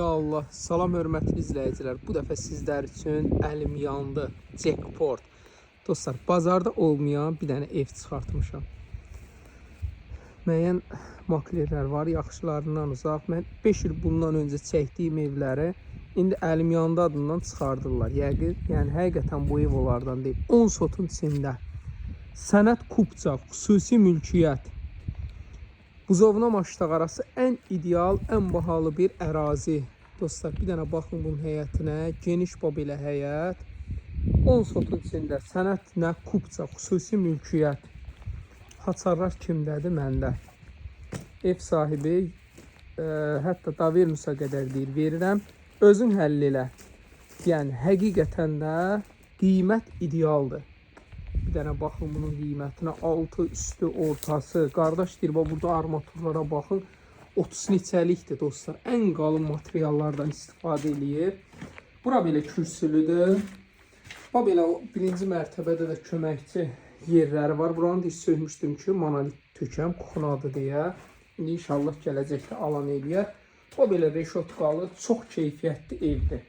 Ya Allah, salam hörmətli izləyicilər. Bu dəfə sizlər üçün əlim yandı. Jackpot. Dostlar, bazarda olmayan bir dənə ev çıxartmışam. Müəyyən maklerlər var, yaxşılarından uzaq. Mən 5 il bundan öncə çəkdiyim evləri indi əlim yandı adından çıxardırlar. Yəni həqiqətən bu ev onlardan deyil. 10 sotun içində. Sənət kubca, xüsusi mülkiyyət. Buzovna Maştaq arası ən ideal, ən bahalı bir ərazi. Dostlar, bir dənə baxın bunun həyətinə. Geniş belə həyət. 10 sotun içində sənət nə kubca, xüsusi mülkiyyət. Haçarlar kimdədir? Məndə. Ev sahibi hətta Davernusa qədər deyir, verirəm. Özün həll elə. Yəni, həqiqətən də qiymət idealdır. Bir dənə baxın bunun qiymətinə, altı, üstü, ortası. Qardaş deyir, burada armaturlara baxın. 30 neçəlikdir dostlar. Ən qalın materiallardan istifadə eləyib. Bura belə kürsülüdür. Belə birinci mərtəbədə də köməkçi yerləri var. Buranı da söymüşdüm ki, monolit tökəm, kuxunadı deyə. İndi inşallah gələcəkdə alan eləyər. Belə reşotqalı, çox keyfiyyətli evdir.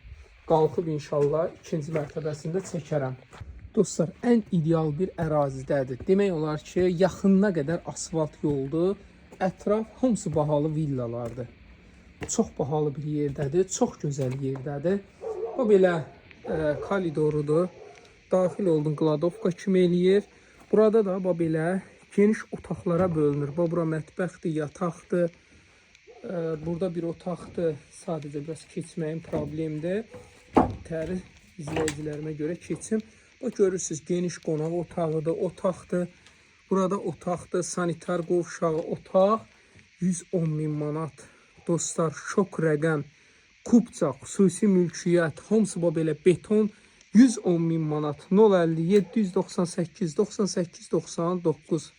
Qalxıb inşallah ikinci mərtəbəsində çəkərəm. Dostlar, ən ideal bir ərazidədir. Demək olar ki, yaxınına qədər asfalt yoldur. Ətraf hamısı bahalı villalardır. Çox bahalı bir yerdədir, çox gözəl yerdədir. O belə koridorudur. Daxil oldun, qladovka kimi eləyir. Burada da belə geniş otaqlara bölünür. Bura mətbəxdir, yataqdır. Burada bir otaqdır. Sadəcə biraz keçməyim problemdir. Təri izləyicilərimə görə keçim. Görürsünüz, geniş qonaq otağıdır, otaqdır. Burada otaqdır, sanitar qovşağı otaq. 110.000 manat. Dostlar, şok rəqəm. Kubca, xüsusi mülkiyyət, hamısı belə beton. 110.000 manat. 050 798 98 99.